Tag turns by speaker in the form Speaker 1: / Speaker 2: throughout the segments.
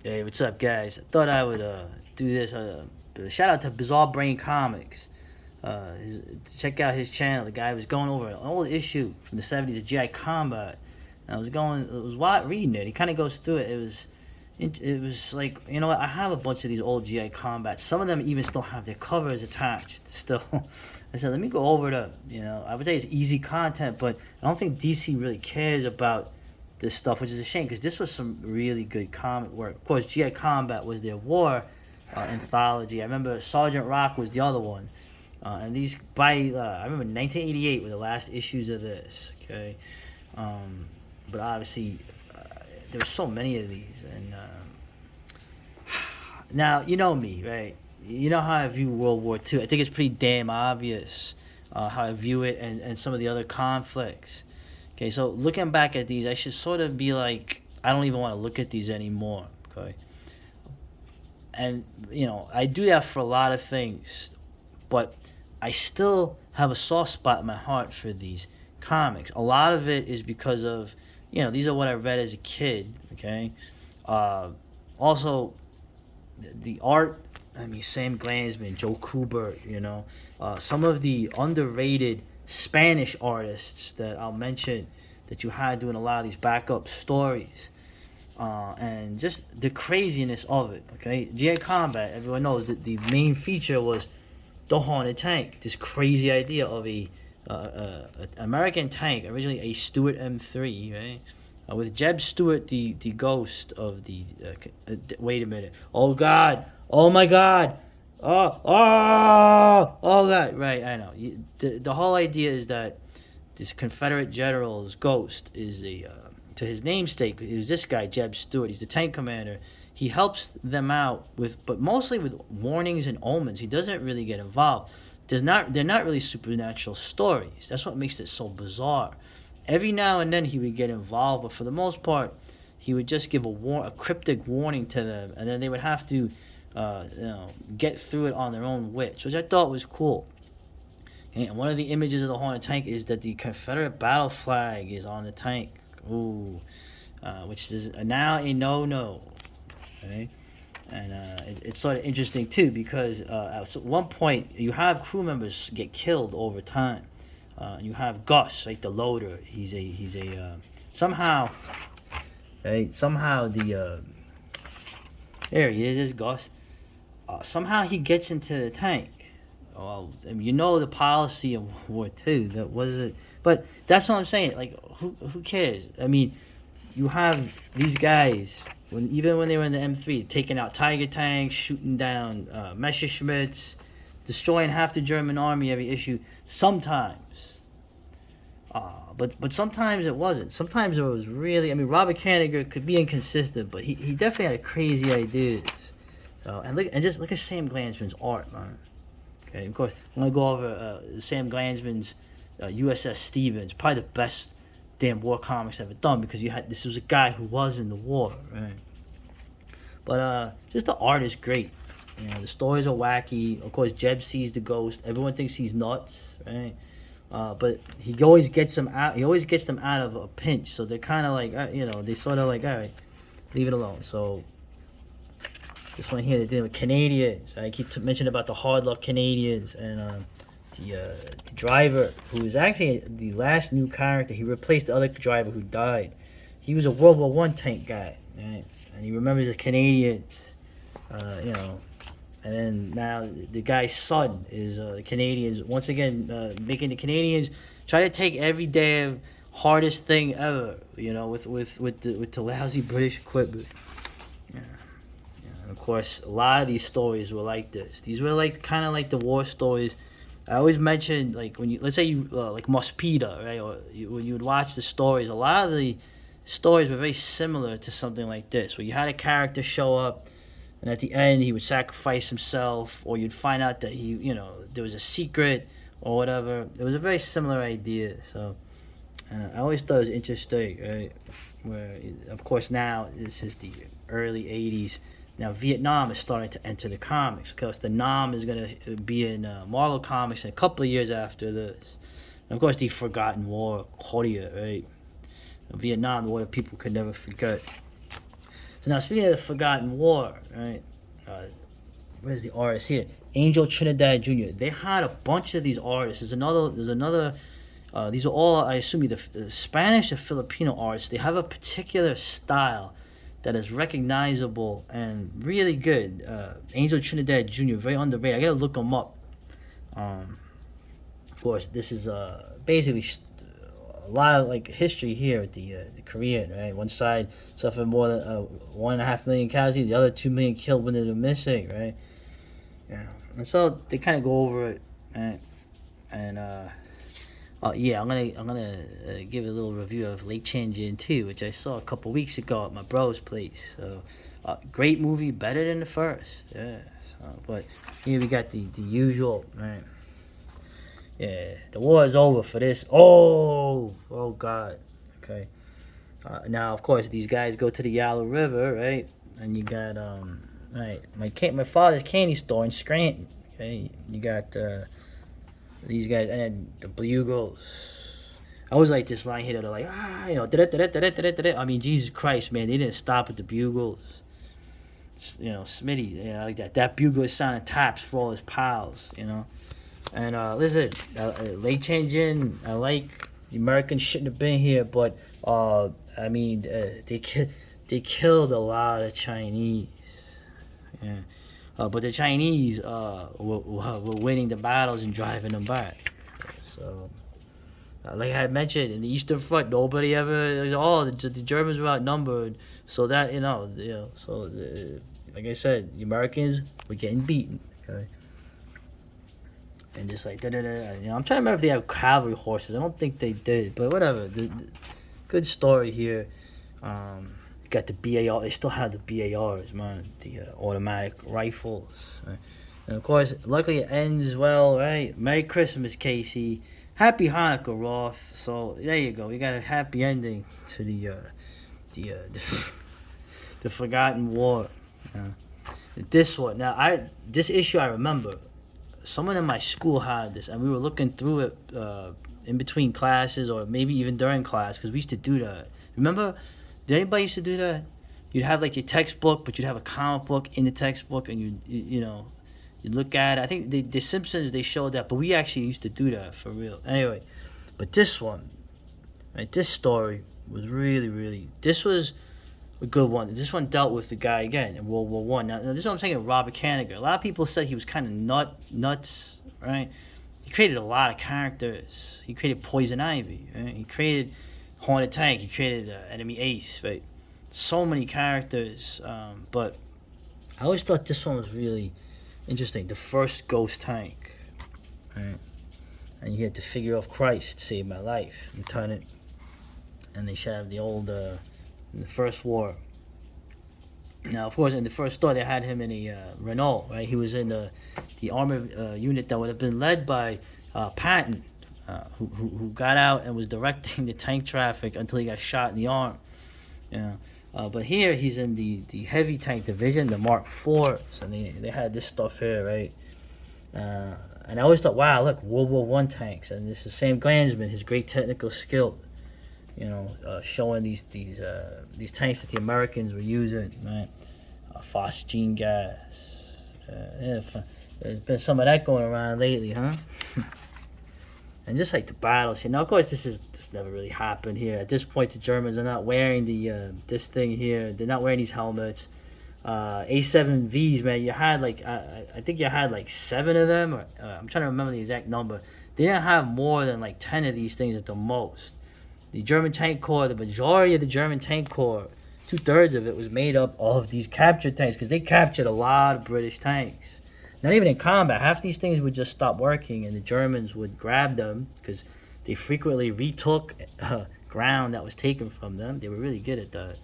Speaker 1: Hey, what's up, guys? I thought I would do this. Shout out to Bizarre Brain Comics. Check out his channel. The guy was going over an old issue from the '70s of GI Combat. And it was while reading it. He kind of goes through it. It was like, you know what? I have a bunch of these old GI Combat. Some of them even still have their covers attached. Still, I said, let me go over the. I would say it's easy content, but I don't think DC really cares about this stuff, which is a shame because this was some really good comic work. Of course, GI Combat was their war anthology. I remember Sergeant Rock was the other one. And these I remember 1988 were the last issues of this. Okay, but obviously there were so many of these, and now you know me, right? You know how I view World War II. I think it's pretty damn obvious how I view it, and some of the other conflicts. Okay, so looking back at these, I should sort of be like, I don't even want to look at these anymore. Okay, and I do that for a lot of things, but I still have a soft spot in my heart for these comics. A lot of it is because of, these are what I read as a kid. Okay, also the art. I mean, Sam Glansman, Joe Kubert. Some of the underrated Spanish artists that I'll mention that you had doing a lot of these backup stories. And just the craziness of it. Okay, GI Combat. Everyone knows that the main feature was the Haunted Tank. This crazy idea of a American tank, originally a Stewart M3, right? With Jeb Stewart, the ghost of the. Wait a minute! Oh God! Oh my God! Oh God! Right, I know. The whole idea is that this Confederate general's ghost is to his namesake. It was this guy, Jeb Stewart. He's the tank commander. He helps them out but mostly with warnings and omens. He doesn't really get involved. They're not really supernatural stories. That's what makes it so bizarre. Every now and then he would get involved, but for the most part, he would just give a cryptic warning to them, and then they would have to, get through it on their own wits, which I thought was cool. And one of the images of the Haunted Tank is that the Confederate battle flag is on the tank. Ooh, which is now a no-no. Okay, and it's sort of interesting too because at one point you have crew members get killed over time. You have Gus, right, the loader. He's a somehow, right, somehow there he is Gus. Somehow he gets into the tank. Well, I mean, the policy of World War II. That was it. But that's what I'm saying. Like, who cares? I mean, you have these guys even when they were in the M3, taking out Tiger tanks, shooting down Messerschmitts, destroying half the German army every issue. Sometimes, but sometimes it wasn't. Sometimes it was really. I mean, Robert Kanigher could be inconsistent, but he definitely had crazy ideas. So and just look at Sam Glansman's art, man. Okay, of course, I'm gonna go over Sam Glansman's USS Stevens, probably the best damn war comics ever done because this was a guy who was in the war, right? But just the art is great. The stories are wacky. Of course, Jeb sees the ghost. Everyone thinks he's nuts, right? But he always gets them out. He always gets them out of a pinch. So they're kind of like, they sort of like, all right, leave it alone. So this one here, they did with Canadians. I keep mentioning about the hard luck Canadians and the driver, who is actually the last new character. He replaced the other driver who died. He was a World War One tank guy, right? And he remembers the Canadians, and then now the guy's son is the Canadians once again making the Canadians try to take every damn hardest thing ever, with the lousy British equipment. Yeah. And of course, a lot of these stories were like this. These were like kind of like the war stories. I always mention, like, when let's say you like Mospita, right? Or when you would watch the stories, a lot of the stories were very similar to something like this, where you had a character show up, and at the end he would sacrifice himself, or you'd find out that there was a secret or whatever. It was a very similar idea. So I always thought it was interesting, right? Where, of course, now this is the early '80s. Now Vietnam is starting to enter the comics because the Nam is going to be in Marvel Comics in a couple of years after this. And of course, the Forgotten War, Korea, right? Vietnam, the war that people could never forget. So now speaking of the Forgotten War, right? Where's the artist here? Angel Trinidad Jr. They had a bunch of these artists. There's another. These are all, I assume, either Spanish or Filipino artists. They have a particular style that is recognizable and really good. Angel Trinidad Jr. Very underrated. I gotta look him up. Of course, this is basically a lot of like history here with the Korean. Right, one side suffered more than 1.5 million casualties. The other 2 million killed when they were missing. Right. Yeah, and so they kind of go over it, right? And yeah, I'm gonna give a little review of Lake Changjin too, which I saw a couple weeks ago at my bro's place. So, great movie, better than the first. Yeah. So, but here we got the usual, right? Yeah, the war is over for this. Oh God. Okay. Now, of course, these guys go to the Yellow River, right? And you got right, my father's candy store in Scranton. Okay, you got these guys, and then the Bugles. I always like this line here. They're like, I mean, Jesus Christ, man, they didn't stop at the Bugles. Smitty, like that. That bugle is sounding taps for all his pals, And listen, Lake Changjin, I like the Americans shouldn't have been here, but I mean, they killed a lot of Chinese. Yeah. But the Chinese were winning the battles and driving them back. So, like I had mentioned, in the Eastern Front, nobody ever. The Germans were outnumbered. So that like I said, the Americans were getting beaten. Okay. And just like I'm trying to remember if they have cavalry horses. I don't think they did, but whatever. Good story here. Got the BAR. They still have the BARs, man. The automatic rifles. Right? And of course, luckily it ends well, right? Merry Christmas, Casey. Happy Hanukkah, Roth. So there you go. We got a happy ending to the Forgotten War. This one now, this issue I remember. Someone in my school had this, and we were looking through it in between classes, or maybe even during class, because we used to do that. Remember? Did anybody used to do that? You'd have like your textbook, but you'd have a comic book in the textbook, and you'd look at it. I think the Simpsons, they showed that, but we actually used to do that for real. Anyway, but this one, right? This story was really, really. This was a good one. This one dealt with the guy again in World War One. Now, this is what I'm saying of Robert Kanigher. A lot of people said he was kind of nuts, right? He created a lot of characters. He created Poison Ivy. Right? He created Hornet Tank. He created Enemy Ace. Right? So many characters. But I always thought this one was really interesting. The first Ghost Tank. Right? And you had the figure of Christ saved my life, Lieutenant. And they should have the old. In the first war. Now, of course, in the first story, they had him in a Renault, right? He was in the armored unit that would have been led by Patton, who got out and was directing the tank traffic until he got shot in the arm. Yeah. But here, he's in the heavy tank division, the Mark IVs, and they had this stuff here, right? And I always thought, wow, look, World War One tanks, and this is Sam Glansman, his great technical skill. Showing these tanks that the Americans were using, right? Phosgene gas. There's been some of that going around lately, huh? And just like the battles here. Now, of course, this never really happened here. At this point, the Germans are not wearing this thing here. They're not wearing these helmets. A7Vs, man. You had I think you had like 7 of them. Or, I'm trying to remember the exact number. They didn't have more than like 10 of these things at the most. The German Tank Corps, the majority of the German Tank Corps, 2/3 of it was made up of these captured tanks, because they captured a lot of British tanks. Not even in combat. Half these things would just stop working, and the Germans would grab them, because they frequently retook ground that was taken from them. They were really good at that.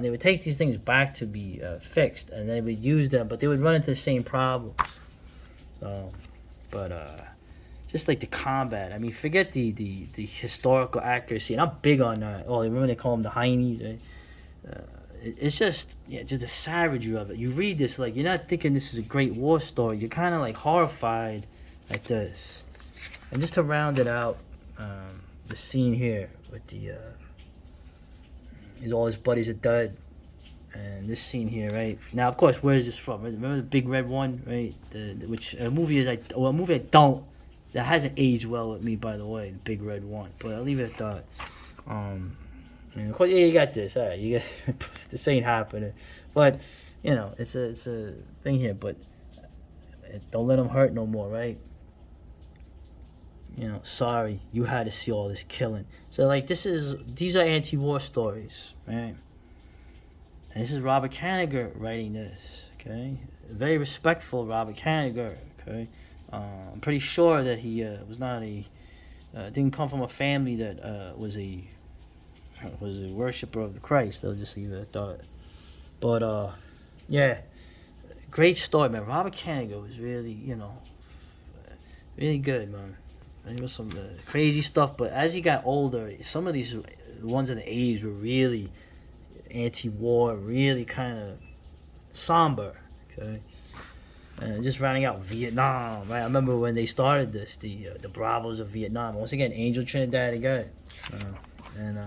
Speaker 1: They would take these things back to be fixed, and they would use them, but they would run into the same problems. Just like the combat. I mean, forget the historical accuracy. And I'm big on that. Oh, remember they call them the Heinies, right? It's just the savagery of it. You read this, like, you're not thinking this is a great war story. You're kind of like horrified at this. And just to round it out, the scene here with all his buddies are dead, And this scene here, right now, of course, where is this from? Right? Remember the big red one, right? Which a movie is a movie I don't that hasn't aged well with me, by the way. The big red one, but I'll leave it at that. And of course, yeah, you got this. All right, you got this ain't happening, but it's a thing here. But don't let them hurt no more, right? Sorry, you had to see all this killing. So like these are anti-war stories, right? And this is Robert Kanigher writing this, okay? Very respectful Robert Kanigher, okay? I'm pretty sure that he was not didn't come from a family that was a worshiper of the Christ. They'll just leave it at that. But yeah, great story, man. Robert Kanigher was really, really good, man. There was some crazy stuff, but as he got older, some of these ones in the 80s were really anti-war, really kind of somber. Okay, and just rounding out Vietnam. Right, I remember when they started this, the Bravos of Vietnam. Once again, Angel Trinidad again, and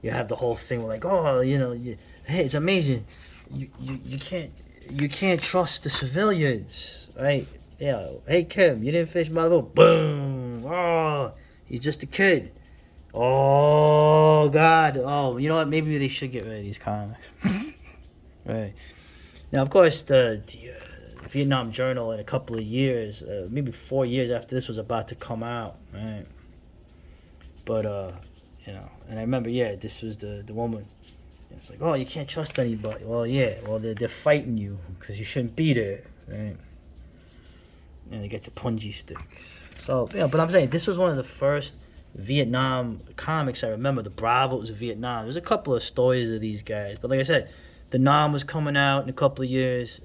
Speaker 1: you have the whole thing where like, oh, hey, it's amazing. You can't trust the civilians, right? Yeah. Hey Kim, you didn't finish my boat. Boom. Oh, he's just a kid. Oh God! Oh, you know what? Maybe they should get rid of these comics. Right now, of course, the Vietnam Journal in a couple of years, maybe 4 years after this was about to come out, right? But and I remember, yeah, this was the woman. It's like, oh, you can't trust anybody. Well, yeah, well they're fighting you because you shouldn't be there, right? And they get the punji sticks. So yeah, but I'm saying this was one of the first Vietnam comics I remember. The Bravos of Vietnam. There's a couple of stories of these guys, but like I said, the Nam was coming out in a couple of years.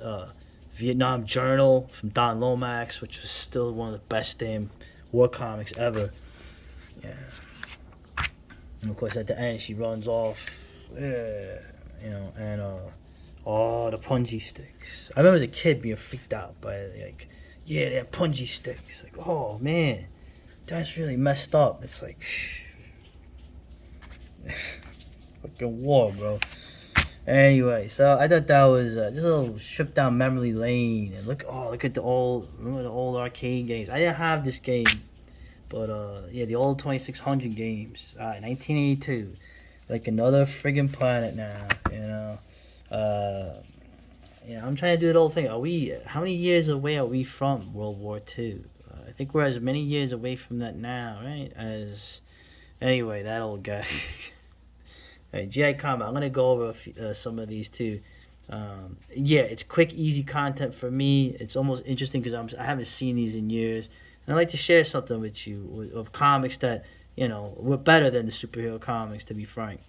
Speaker 1: Vietnam Journal from Don Lomax, which was still one of the best damn war comics ever. Yeah, and of course at the end she runs off. Yeah, and the punji sticks. I remember as a kid being freaked out by like, yeah, they have punji sticks. Like, oh man. That's really messed up. It's like, shh. Fucking war, bro. Anyway, so I thought that was just a little trip down memory lane. And look at remember the old arcade games. I didn't have this game, but yeah, the old 2600 games. 1982. Like another friggin' planet now, I'm trying to do the whole thing. How many years away are we from World War II? I think we're as many years away from that now, right? Anyway, that old guy. All right, GI Combat. I'm gonna go over some of these too. Yeah, it's quick, easy content for me. It's almost interesting because I haven't seen these in years, and I like to share something with you of comics that were better than the superhero comics. To be frank,